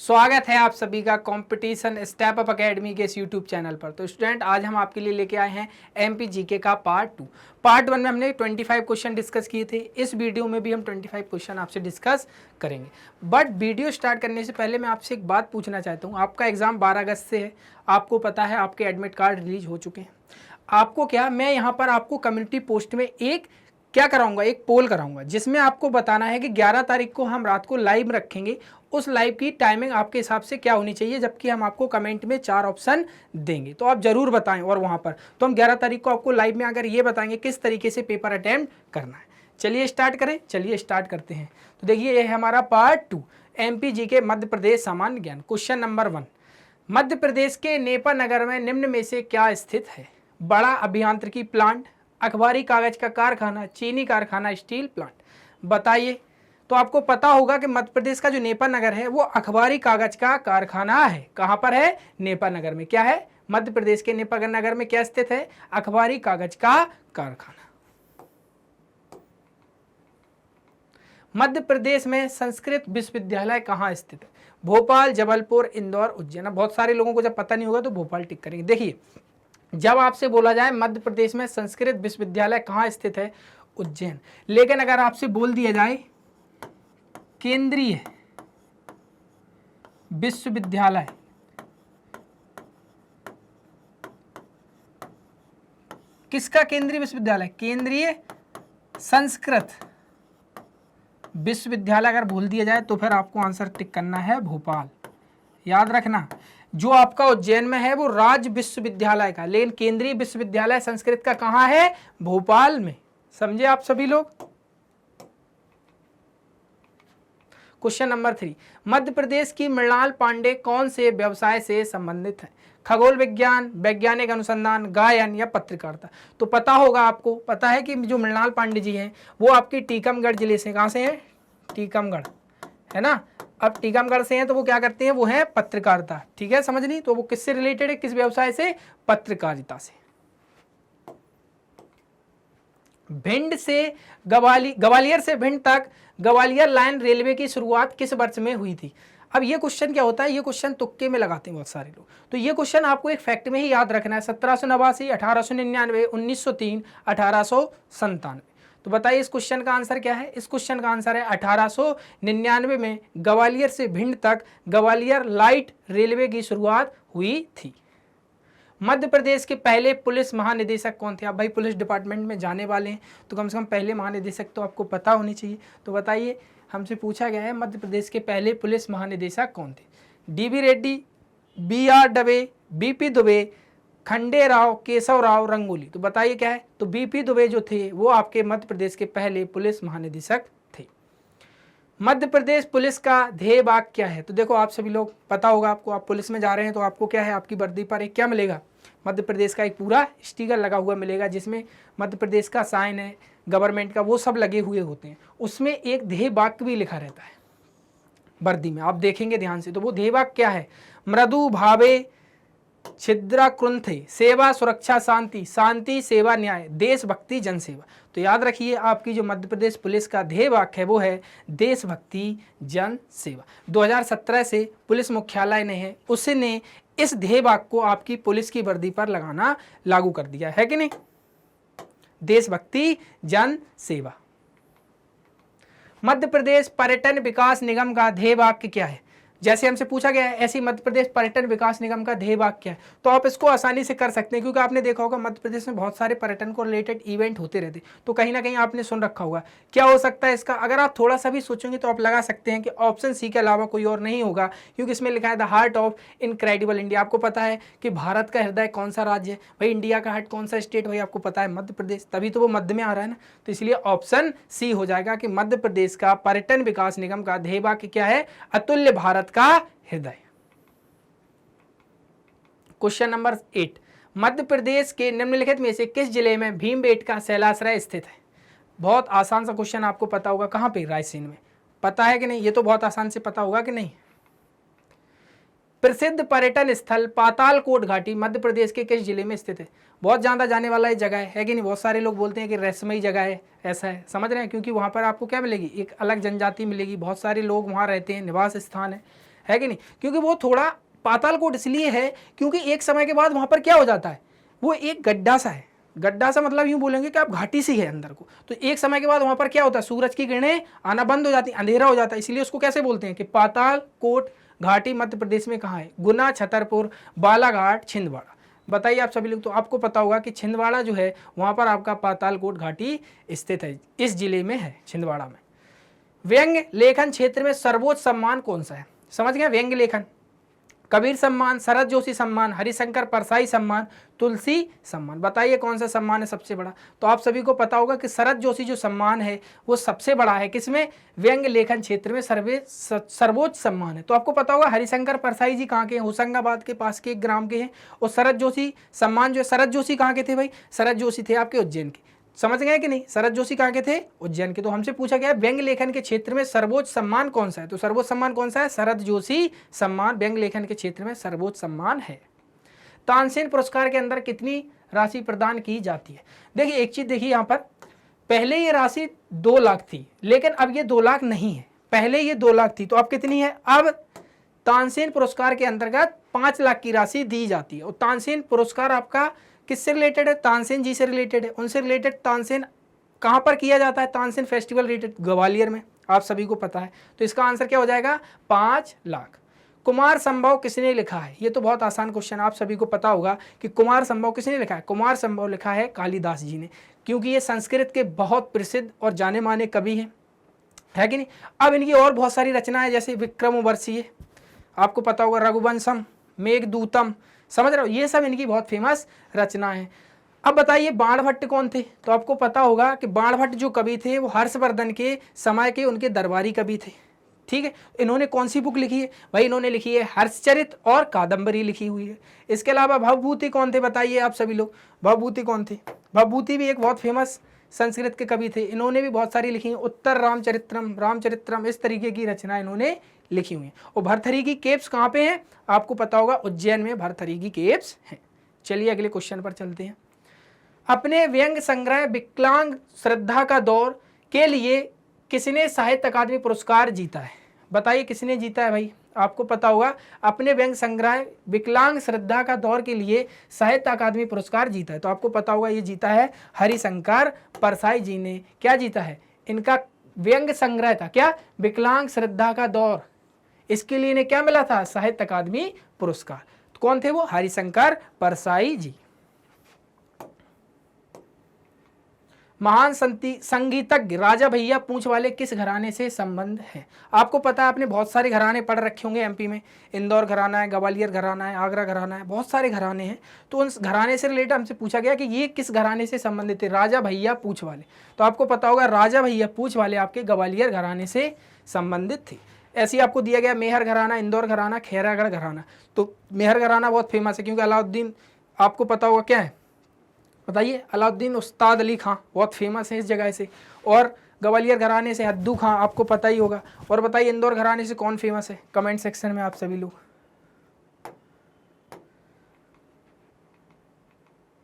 स्वागत है आप सभी का कंपटीशन स्टेप अप एकेडमी के इस यूट्यूब चैनल पर। तो स्टूडेंट, आज हम आपके लिए लेके आए हैं एमपी जीके का पार्ट 2। पार्ट 1 में हमने 25 क्वेश्चन डिस्कस किए थे। इस वीडियो में भी हम 25 क्वेश्चन आपसे डिस्कस करेंगे। बट वीडियो स्टार्ट करने से पहले मैं आपसे एक बात पूछना चाहता हूँ। आपका एग्जाम 12 अगस्त से है, आपको पता है आपके एडमिट कार्ड रिलीज हो चुके हैं। आपको क्या, मैं यहाँ पर आपको कम्युनिटी पोस्ट में एक क्या कराऊंगा, एक पोल कराऊंगा जिसमें आपको बताना है कि 11 तारीख को हम रात को लाइव रखेंगे। उस लाइव की टाइमिंग आपके हिसाब से क्या होनी चाहिए, जबकि हम आपको कमेंट में 4 ऑप्शन देंगे, तो आप जरूर बताएं। और वहां पर तो हम 11 तारीख को आपको लाइव में अगर ये बताएंगे किस तरीके से पेपर अटेम्प्ट करना है। चलिए स्टार्ट करें, चलिए स्टार्ट करते हैं। तो देखिए, ये है हमारा पार्ट 2 एमपी जी के मध्य प्रदेश सामान्य ज्ञान। क्वेश्चन नंबर 1, मध्य प्रदेश के नेपा नगर में निम्न में से क्या स्थित है? बड़ा अभियांत्रिकी प्लांट, अखबारी कागज का कारखाना, चीनी कारखाना, स्टील प्लांट। बताइए। तो आपको पता होगा कि मध्य प्रदेश का जो नेपा नगर है वो अखबारी कागज का कारखाना है। कहां पर है? नेपा नगर में। क्या है? मध्य प्रदेश के नेपा नगर में क्या स्थित है? अखबारी कागज का कारखाना। मध्य प्रदेश में संस्कृत विश्वविद्यालय कहाँ स्थित है? भोपाल, जबलपुर, इंदौर, उज्जैन। बहुत सारे लोगों को जब पता नहीं होगा तो भोपाल टिक करेंगे। देखिए, जब आपसे बोला जाए मध्य प्रदेश में संस्कृत विश्वविद्यालय कहाँ स्थित है, उज्जैन। लेकिन अगर आपसे बोल दिया जाए केंद्रीय विश्वविद्यालय, किसका केंद्रीय विश्वविद्यालय? केंद्रीय संस्कृत विश्वविद्यालय अगर बोल दिया जाए तो फिर आपको आंसर टिक करना है भोपाल। याद रखना, जो आपका उज्जैन में है वो राज्य विश्वविद्यालय का, लेकिन केंद्रीय विश्वविद्यालय संस्कृत का कहां है? भोपाल में। समझे आप सभी लोग? क्वेश्चन नंबर 3, मध्य प्रदेश की मृणाल पांडे कौन से व्यवसाय से संबंधित है? खगोल विज्ञान, वैज्ञानिक अनुसंधान, गायन या पत्रकारिता। तो पता होगा, आपको पता है कि जो मृणाल पांडे जी हैं वो आपके टीकमगढ़ जिले से, कहां से हैं? टीकमगढ़, है ना। अब टीकमगढ़ से हैं तो वो क्या करते हैं? वो है पत्रकारिता। ठीक है, समझ नहीं? तो वो किससे रिलेटेड है? किस व्यवसाय से? पत्रकारिता से। भिंड से ग्वालियर से भिंड तक ग्वालियर लाइन रेलवे की शुरुआत किस वर्ष में हुई थी? अब ये क्वेश्चन क्या होता है, ये क्वेश्चन तुक्के में लगाते हैं बहुत सारे लोग। तो ये क्वेश्चन आपको एक फैक्ट में ही याद रखना है। 1789, 1899, 1903, 1897। तो बताइए इस क्वेश्चन का आंसर क्या है? इस क्वेश्चन का आंसर है 1899 में ग्वालियर से भिंड तक ग्वालियर लाइट रेलवे की शुरुआत हुई थी। मध्य प्रदेश के पहले पुलिस महानिदेशक कौन थे? आप भाई पुलिस डिपार्टमेंट में जाने वाले हैं तो कम से कम पहले महानिदेशक तो आपको पता होनी चाहिए। तो बताइए, हमसे पूछा गया है मध्य प्रदेश के पहले पुलिस महानिदेशक कौन थे? D B Reddy, B R Dave, B P Dubey, Khande Rao, Keshav Rao, rangoli. तो बताइए क्या है? तो बीपी दुबे जो थे वो आपके मध्य प्रदेश के पहले पुलिस महानिदेशक थे। मध्य प्रदेश पुलिस का ध्येय वाक्य क्या है? तो देखो, आप सभी लोग पता होगा आपको, आप पुलिस में जा रहे हैं तो आपको क्या है, आपकी वर्दी पर एक क्या मिलेगा? मध्य प्रदेश का एक पूरा स्टिकर लगा हुआ मिलेगा जिसमें मध्य प्रदेश का साइन है, गवर्नमेंट का, वो सब लगे हुए होते हैं। उसमें एक ध्येय वाक्य भी लिखा रहता है वर्दी में, आप देखेंगे ध्यान से। तो वो ध्येय वाक्य क्या है? मृदु भावे छिद्रा कृंथे, सेवा सुरक्षा शांति, शांति सेवा न्याय, देशभक्ति जनसेवा। तो याद रखिए, आपकी जो मध्य प्रदेश पुलिस का ध्येय वाक्य है वो है देशभक्ति जन सेवा। 2017 से पुलिस मुख्यालय ने है, उसने इस ध्येय वाक्य को आपकी पुलिस की वर्दी पर लगाना लागू कर दिया है कि नहीं? देशभक्ति जन सेवा। मध्य प्रदेश पर्यटन विकास निगम का ध्येय वाक्य क्या है? जैसे हमसे पूछा गया है ऐसी मध्य प्रदेश पर्यटन विकास निगम का ध्येय वाक्य क्या है, तो आप इसको आसानी से कर सकते हैं, क्योंकि आपने देखा होगा मध्य प्रदेश में बहुत सारे पर्यटन को रिलेटेड इवेंट होते रहते, तो कहीं ना कहीं आपने सुन रखा होगा। क्या हो सकता है इसका? अगर आप थोड़ा सा भी सोचेंगे तो आप लगा सकते हैं कि ऑप्शन सी के अलावा कोई और नहीं होगा, क्योंकि इसमें लिखा है the heart of incredible India. आपको पता है कि भारत का हृदय कौन सा राज्य है भाई? इंडिया का हार्ट कौन सा स्टेट भाई? आपको पता है मध्य प्रदेश, तभी तो वो मध्य में आ रहा है ना। तो इसलिए ऑप्शन सी हो जाएगा कि मध्य प्रदेश का पर्यटन विकास निगम का ध्येय वाक्य क्या है? अतुल्य भारत का हृदय। क्वेश्चन नंबर 8, मध्य प्रदेश के निम्नलिखित में से किस जिले में भीमबेटका शैलाश्रय स्थित है? बहुत आसान सा क्वेश्चन, आपको पता होगा। कहां पे? रायसेन में। पता है कि नहीं? ये तो बहुत आसान से पता होगा कि नहीं? प्रसिद्ध पर्यटन स्थल पातालकोट घाटी मध्य प्रदेश के किस जिले में स्थित है? बहुत ज्यादा जाने वाला ये जगह है कि नहीं? बहुत सारे लोग बोलते हैं कि रहस्यमयी जगह है, ऐसा है, समझ रहे हैं? क्योंकि वहां पर आपको क्या मिलेगी? एक अलग जनजाति मिलेगी, बहुत सारे लोग वहां रहते हैं, निवास स्थान है है कि नहीं, क्योंकि वो थोड़ा पातालकोट इसलिए है क्योंकि एक समय के बाद वहां पर क्या हो जाता है, वो एक गड्ढा सा है। गड्ढा सा मतलब यूं बोलेंगे कि आप घाटी सी है अंदर को, तो एक समय के बाद वहां पर क्या होता है, सूरज की किरणें आना बंद हो जाती, अंधेरा हो जाता है, इसलिए उसको कैसे बोलते हैं कि पातालकोट घाटी मध्य प्रदेश में कहाँ है, गुना, छतरपुर, बालाघाट, छिंदवाड़ा। बताइए आप सभी लोग, तो आपको पता होगा कि छिंदवाड़ा जो है वहां पर आपका पातालकोट घाटी स्थित है, इस जिले में है, छिंदवाड़ा में। व्यंग्य लेखन क्षेत्र में सर्वोच्च सम्मान कौन सा है, समझ गए, व्यंग्य लेखन, कबीर सम्मान, शरद जोशी सम्मान, हरिशंकर परसाई सम्मान, तुलसी सम्मान। बताइए कौन सा सम्मान है सबसे बड़ा, तो आप सभी को पता होगा कि शरद जोशी जो सम्मान है वो सबसे बड़ा है, किसमें, व्यंग्य लेखन क्षेत्र में सर्वोच्च सम्मान है। तो आपको पता होगा हरिशंकर परसाई जी कहाँ के हैं, होशंगाबाद के पास के एक ग्राम के हैं, और शरद जोशी सम्मान जो है, शरद जोशी कहाँ के थे भाई, शरद जोशी थे आपके उज्जैन के, समझ गए कि नहीं, शरद जोशी कहाँ के थे, उज्जैन के। तो हमसे पूछा गया व्यंग्य लेखन के क्षेत्र में सर्वोच्च सम्मान कौन सा है, तो सर्वोच्च सम्मान कौन सा है, शरद जोशी सम्मान व्यंग्य लेखन के क्षेत्र में सर्वोच्च सम्मान है। तानसेन पुरस्कार के अंदर कितनी राशि प्रदान की जाती है, देखिए एक चीज देखिए यहाँ पर, पहले ये राशि 2 लाख थी, लेकिन अब ये 2 लाख नहीं है, पहले ये 2 लाख थी, तो अब कितनी है, अब तानसेन पुरस्कार के अंतर्गत 5 लाख की राशि दी जाती है। और तानसेन पुरस्कार आपका किससे रिलेटेड है, तानसेन जी से रिलेटेड है, उनसे रिलेटेड तानसेन कहाँ पर किया जाता है, तानसेन फेस्टिवल रिलेटेड ग्वालियर में, आप सभी को पता है। तो इसका आंसर क्या हो जाएगा, 5 लाख। कुमार संभव किसने लिखा है, ये तो बहुत आसान क्वेश्चन, आप सभी को पता होगा कि कुमार संभव किसने लिखा है, कुमार संभव लिखा है कालिदास जी ने, क्योंकि ये संस्कृत के बहुत प्रसिद्ध और जाने माने कवि हैं, है कि नहीं। अब इनकी और बहुत सारी रचनाएं जैसे विक्रमोर्वशीय, आपको पता होगा, रघुवंशम, मेघदूतम, समझ रहे हो, ये सब इनकी बहुत फेमस रचना है। अब बताइए बाणभट्ट कौन थे, तो आपको पता होगा कि बाणभट्ट जो कवि थे वो हर्षवर्धन के समय के उनके दरबारी कवि थे, ठीक है। इन्होंने कौन सी बुक लिखी है भाई, इन्होंने लिखी है हर्षचरित और कादम्बरी लिखी हुई है। इसके अलावा भवभूति कौन थे, बताइए आप सभी लोग, भवभूति कौन थे, भवभूति भी एक बहुत फेमस संस्कृत के कवि थे, इन्होंने भी बहुत सारी लिखी हैं, उत्तर रामचरित्रम, रामचरित्रम, इस तरीके की रचना इन्होंने लिखी हुई है। और भरथरी की केव्स कहाँ पे हैं, आपको पता होगा उज्जैन में भरथरी की केव्स हैं। चलिए अगले क्वेश्चन पर चलते हैं। अपने व्यंग्य संग्रह विकलांग श्रद्धा का दौर के लिए किसने साहित्य अकादमी पुरस्कार जीता है, बताइए किसने जीता है भाई, आपको पता होगा अपने व्यंग्य संग्रह विकलांग श्रद्धा का दौर के लिए साहित्य अकादमी पुरस्कार जीता है। तो आपको पता होगा ये जीता है हरिशंकर परसाई जी ने, क्या जीता है, इनका व्यंग्य संग्रह था क्या, विकलांग श्रद्धा का दौर, इसके लिए इन्हें क्या मिला था, साहित्य अकादमी पुरस्कार। तो कौन थे वो, हरिशंकर परसाई जी। महान संगीतज्ञ राजा भैया पूंछ वाले किस घराने से संबंध है, आपको पता है आपने बहुत सारे घराने पढ़ रखे होंगे एमपी में, इंदौर घराना है, ग्वालियर घराना है, आगरा घराना है, बहुत सारे घराने हैं। तो उन घराने से रिलेटेड हमसे पूछा गया कि ये किस घराने से संबंधित थे, राजा भैया पूंछ वाले। तो आपको पता होगा राजा भैया पूंछ वाले आपके ग्वालियर घराने से संबंधित थे। ऐसे ही आपको दिया गया मेहर घराना, इंदौर घराना, खैरागढ़ घराना। तो मेहर घराना बहुत फेमस है क्योंकि अलाउद्दीन, आपको पता होगा क्या है, बताइए, अलाउद्दीन उस्ताद अली खां बहुत फेमस है इस जगह से। और ग्वालियर घराने से हद्दू खां, आपको पता ही होगा। और बताइए इंदौर घराने से कौन फेमस है, कमेंट सेक्शन में आप सभी लोग।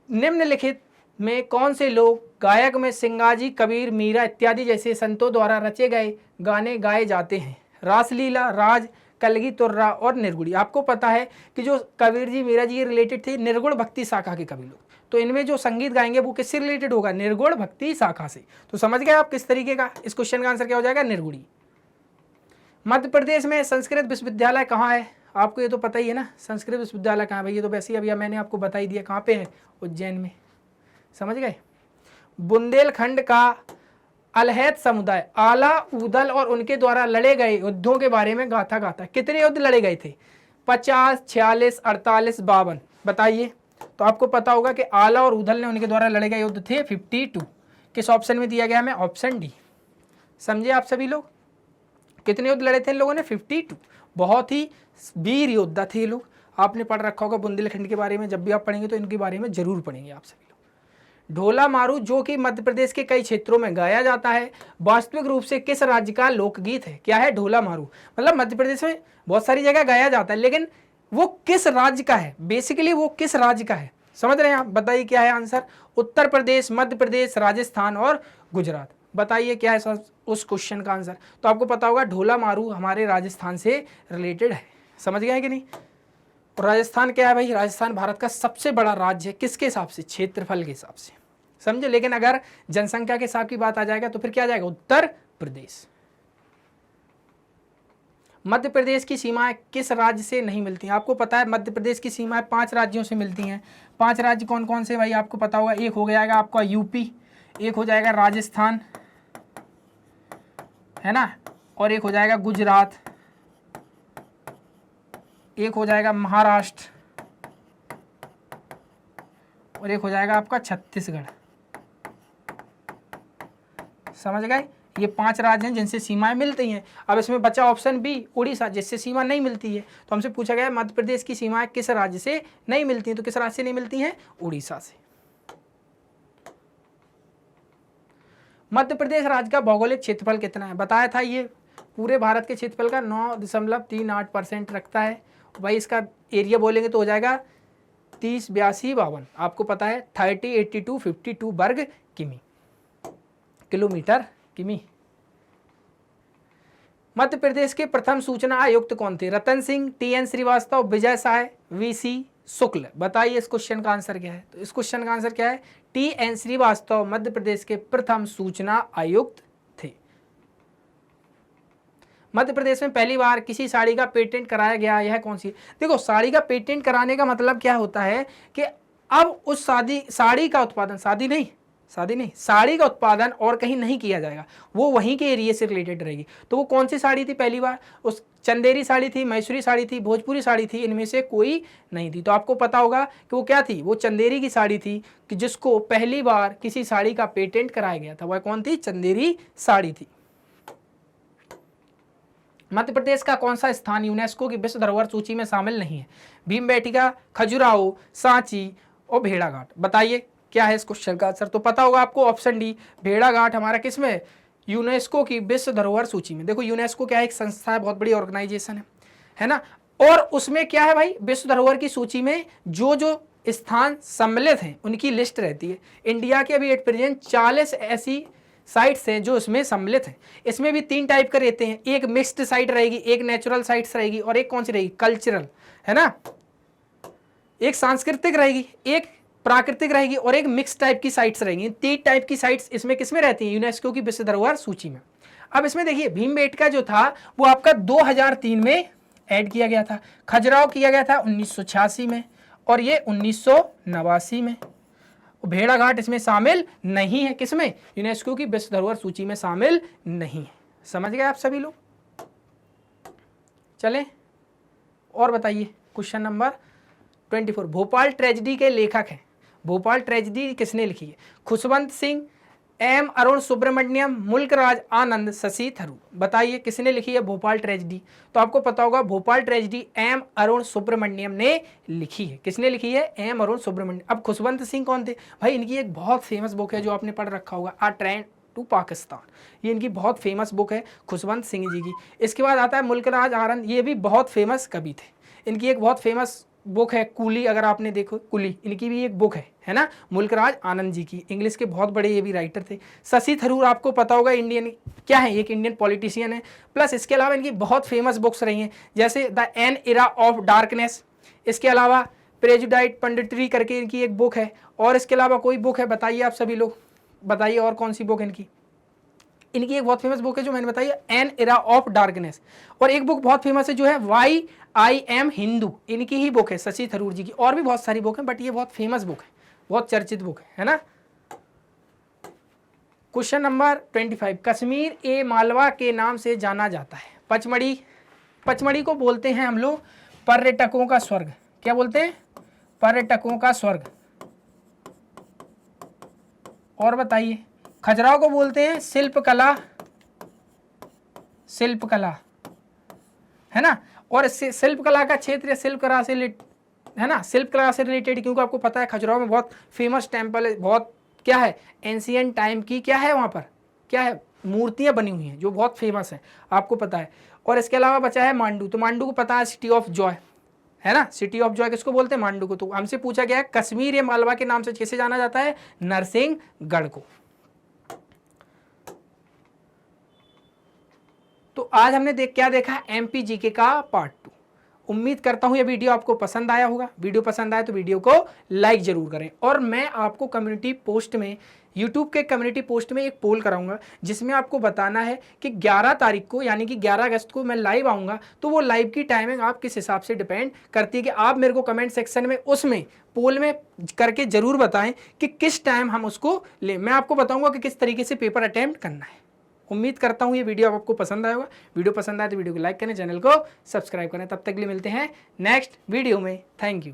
निम्नलिखित में कौन से लोग गायक में सिंगाजी, कबीर, मीरा इत्यादि जैसे संतों द्वारा रचे गए गाने गाए जाते हैं, रासलीला, राज, कलगी तुर्रा और निर्गुड़ी। आपको पता है कि जो कबीर जी, मीरा जी रिलेटेड थे निर्गुण भक्ति शाखा के कवि लोग, तो इनमें जो संगीत गाएंगे वो किससे रिलेटेड होगा, निर्गुण भक्ति शाखा से। तो समझ गए आप किस तरीके का, इस क्वेश्चन का आंसर क्या हो जाएगा, निर्गुड़ी। मध्य प्रदेश में संस्कृत विश्वविद्यालय कहाँ है, आपको ये तो पता ही है ना, संस्कृत विश्वविद्यालय कहाँ है भाई, ये तो वैसे ही अभी मैंने आपको बता ही दिया, कहाँ पे है, उज्जैन में, समझ गए। बुंदेलखंड का अलहैत समुदाय आला ऊदल और उनके द्वारा लड़े गए युद्धों के बारे में गाथा गाता है। कितने युद्ध लड़े गए थे, 50, 46, 48, 52, बताइए। तो आपको पता होगा कि आला और ऊदल ने उनके द्वारा लड़े गए युद्ध थे 52। किस ऑप्शन में दिया गया हमें, ऑप्शन डी। समझे आप सभी लोग, कितने युद्ध लड़े थे इन लोगों ने, 52। बहुत ही वीर योद्धा थे ये लोग, आपने पढ़ रखा होगा बुंदेलखंड के बारे में, जब भी आप पढ़ेंगे तो इनके बारे में जरूर पढ़ेंगे आप सभी लोग। ढोला मारू जो कि मध्य प्रदेश के कई क्षेत्रों में गाया जाता है, वास्तविक रूप से किस राज्य का लोकगीत है, क्या है ढोला मारू, मतलब मध्य प्रदेश में बहुत सारी जगह गाया जाता है लेकिन वो किस राज्य का है, बेसिकली वो किस राज्य का है, समझ रहे हैं आप, बताइए क्या है आंसर, उत्तर प्रदेश, मध्य प्रदेश, राजस्थान और गुजरात। बताइए क्या है उस क्वेश्चन का आंसर। तो आपको पता होगा ढोला मारू हमारे राजस्थान से रिलेटेड है। समझ गए कि नहीं। और राजस्थान क्या है भाई, राजस्थान भारत का सबसे बड़ा राज्य है, किसके हिसाब से, क्षेत्रफल के हिसाब से, समझे। लेकिन अगर जनसंख्या के हिसाब की बात आ जाएगा तो फिर क्या आ जाएगा, उत्तर प्रदेश। मध्य प्रदेश की सीमाएं किस राज्य से नहीं मिलती हैं, आपको पता है मध्य प्रदेश की सीमाएं 5 राज्यों से मिलती हैं। 5 राज्य कौन कौन से भाई आपको पता होगा, एक हो जाएगा आपका यूपी, एक हो जाएगा राजस्थान, है ना, और एक हो जाएगा गुजरात, एक हो जाएगा महाराष्ट्र, और एक हो जाएगा आपका छत्तीसगढ़। समझ गए, ये 5 राज्य हैं जिनसे सीमाएं मिलती हैं। अब इसमें बचा ऑप्शन बी उड़ीसा, जिससे सीमा नहीं मिलती है। तो हमसे पूछा गया मध्य प्रदेश की सीमाएं किस राज्य से नहीं मिलती हैं, तो किस राज्य से नहीं मिलती हैं, उड़ीसा से। मध्य प्रदेश राज्य का भौगोलिक क्षेत्रफल कितना है, बताया था ये पूरे भारत के क्षेत्रफल का 9.38% रखता है। भाई इसका एरिया बोलेंगे तो हो जाएगा 30, 82, 52, आपको पता है 30, 82, 52 वर्ग किमी, किलोमीटर किमी। मध्य प्रदेश के प्रथम सूचना आयुक्त कौन थे, रतन सिंह, TN श्रीवास्तव, विजय साय, VC शुक्ल। बताइए इस क्वेश्चन का आंसर क्या है, तो इस क्वेश्चन का आंसर क्या है, TN श्रीवास्तव मध्य प्रदेश के प्रथम सूचना आयुक्त थे। मध्य प्रदेश में पहली बार किसी साड़ी का पेटेंट कराया गया, यह कौन सी। देखो साड़ी का पेटेंट कराने का मतलब क्या होता है कि अब उस साड़ी का उत्पादन, साड़ी का उत्पादन और कहीं नहीं किया जाएगा, वो वहीं के एरिया से रिलेटेड रहेगी। तो वो कौन सी साड़ी थी पहली बार, उस चंदेरी साड़ी थी, मैसूरी साड़ी थी, भोजपुरी साड़ी थी, इनमें से कोई नहीं थी। तो आपको पता होगा कि वो क्या थी, वो चंदेरी की साड़ी थी, कि जिसको पहली बार किसी साड़ी का पेटेंट कराया गया था, वह कौन थी, चंदेरी साड़ी थी। मध्य प्रदेश का कौन सा स्थान यूनेस्को की विश्व धरोहर सूची में शामिल नहीं है, भीमबेटका, खजुराहो, सांची और भेड़ाघाट। बताइए क्या है इस क्वेश्चन का आंसर, तो पता होगा आपको ऑप्शन डी, भेड़ाघाट हमारा किसमें, यूनेस्को की विश्व धरोहर सूची में। देखो यूनेस्को क्या है, एक संस्था है, बहुत बड़ी ऑर्गेनाइजेशन है ना, और उसमें क्या है भाई, विश्व धरोहर की सूची में जो जो स्थान सम्मिलित हैं उनकी लिस्ट रहती है। इंडिया के अभी एट प्रेजेंट 40 ऐसी साइट्स हैं जो इसमें सम्मिलित हैं। इसमें भी 3 टाइप के रहते हैं, एक मिक्स्ड साइट रहेगी, एक नेचुरल साइट्स रहेगी, और एक कौन सी रहेगी, कल्चरल, है ना, एक सांस्कृतिक रहेगी, एक प्राकृतिक रहेगी, और एक मिक्स टाइप की साइट्स रहेंगी। 3 टाइप की साइट्स इसमें किसमें रहती हैं, यूनेस्को की विश्व धरोहर सूची में। अब इसमें देखिए भीमबेटका जो था वो आपका 2003 में ऐड किया गया था, खजुराहो किया गया था 1986 में, और ये 1989 में। भेड़ाघाट इसमें शामिल नहीं है, किसमें, यूनेस्को की विश्व धरोहर सूची में शामिल नहीं है। समझ गए आप सभी लोग। चलें और बताइए क्वेश्चन नंबर 24, भोपाल ट्रेजेडी के लेखक हैं। भोपाल ट्रेजेडी किसने लिखी है, खुशवंत सिंह, M अरुण सुब्रमण्यम, मुल्कराज आनंद, शशि थरूर। बताइए किसने लिखी है भोपाल ट्रेजेडी, तो आपको पता होगा भोपाल ट्रेजेडी M अरुण सुब्रमण्यम ने लिखी है। किसने लिखी है, M अरुण सुब्रमण्यम। अब खुशवंत सिंह कौन थे भाई, इनकी एक बहुत फेमस बुक है जो आपने पढ़ रखा होगा, आ ट्रेन टू पाकिस्तान, ये इनकी बहुत फेमस बुक है खुशवंत सिंह जी की। इसके बाद आता है मुल्कराज आनंद, ये भी बहुत फेमस कवि थे, इनकी एक बहुत फेमस बुक है कुली, अगर आपने देखो कुली, इनकी भी एक बुक है ना, मुल्कराज आनंद जी की, इंग्लिश के बहुत बड़े ये भी राइटर थे। शशि थरूर आपको पता होगा इंडियन क्या है, एक इंडियन पॉलिटिशियन है, प्लस इसके अलावा इनकी बहुत फेमस बुक्स रही हैं, जैसे the an era of darkness, इसके अलावा प्रेजुडाइट पंडितरी करके इनकी एक बुक है, और इसके अलावा कोई बुक है, बताइए आप सभी लोग, बताइए और कौन सी बुक है इनकी। इनकी एक बहुत फेमस बुक है जो मैंने बताई, एन एरा ऑफ डार्कनेस, और एक बुक बहुत फेमस है जो है वाई आई एम हिंदू, इनकी ही बुक है शशि थरूर जी की। और भी बहुत सारी बुक है बट ये बहुत फेमस बुक है, बहुत चर्चित बुक है ना। क्वेश्चन नंबर 25, कश्मीर ए मालवा के नाम से जाना जाता है। पचमढ़ी, पचमढ़ी को बोलते हैं हम लोग पर्यटकों का स्वर्ग। क्या बोलते हैं, पर्यटकों का स्वर्ग। और बताइए, खजुराहो को बोलते हैं शिल्पकला, शिल्पकला, है ना, और इससे शिल्पकला का क्षेत्र, शिल्पकला से है ना, शिल्पकला से रिलेटेड, क्योंकि आपको पता है खजुराहो में बहुत फेमस टेम्पल है, बहुत क्या है, एंशियंट टाइम की क्या है, वहाँ पर क्या है, मूर्तियाँ बनी हुई हैं जो बहुत फेमस हैं, आपको पता है। और इसके अलावा बचा है मांडू, तो मांडू को पता है सिटी ऑफ जॉय, है ना, सिटी ऑफ जॉय किसको बोलते हैं, मांडू को। तो हमसे पूछा गया है कश्मीर या मालवा के नाम से कैसे जाना जाता है, नरसिंहगढ़ को। तो आज हमने क्या देखा, एमपी जीके का पार्ट 2, उम्मीद करता हूं ये वीडियो आपको पसंद आया होगा। वीडियो पसंद आया तो वीडियो को लाइक जरूर करें। और मैं आपको कम्युनिटी पोस्ट में, यूट्यूब के कम्युनिटी पोस्ट में एक पोल कराऊंगा जिसमें आपको बताना है कि 11 तारीख को यानी कि 11 अगस्त को मैं लाइव आऊंगा। तो वो लाइव की टाइमिंग आप किस हिसाब से डिपेंड करती है कि आप मेरे को कमेंट सेक्शन में उसमें पोल में करके जरूर बताएं कि किस टाइम हम उसको लें। मैं आपको बताऊंगा कि किस तरीके से पेपर अटेम्प्ट करना है। उम्मीद करता हूं ये वीडियो आपको पसंद आया होगा। वीडियो पसंद आए तो वीडियो को लाइक करें, चैनल को सब्सक्राइब करें। तब तक के लिए मिलते हैं नेक्स्ट वीडियो में। Thank you.